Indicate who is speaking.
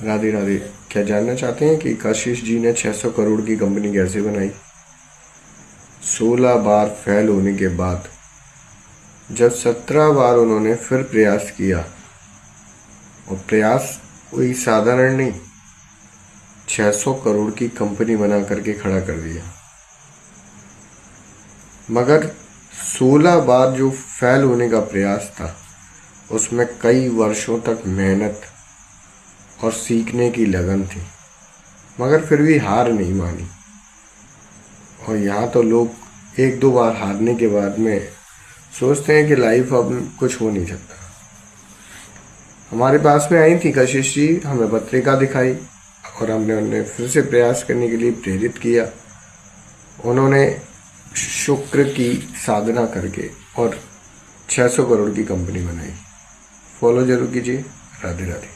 Speaker 1: राधे राधे। क्या जानना चाहते हैं कि कशिश जी ने 600 करोड़ की कंपनी कैसे बनाई? 16 बार फेल होने के बाद जब 17 बार उन्होंने फिर प्रयास किया, और प्रयास कोई साधारण नहीं, 600 करोड़ की कंपनी बना करके खड़ा कर दिया। मगर 16 बार जो फेल होने का प्रयास था, उसमें कई वर्षों तक मेहनत और सीखने की लगन थी, मगर फिर भी हार नहीं मानी। और यहाँ तो लोग एक दो बार हारने के बाद में सोचते हैं कि लाइफ अब कुछ हो नहीं सकता। हमारे पास में आई थी कशिश जी, हमें पत्रिका दिखाई और हमने उन्हें फिर से प्रयास करने के लिए प्रेरित किया। उन्होंने शुक्र की साधना करके और 600 करोड़ की कंपनी बनाई। फॉलो जरूर कीजिए। राधे राधे।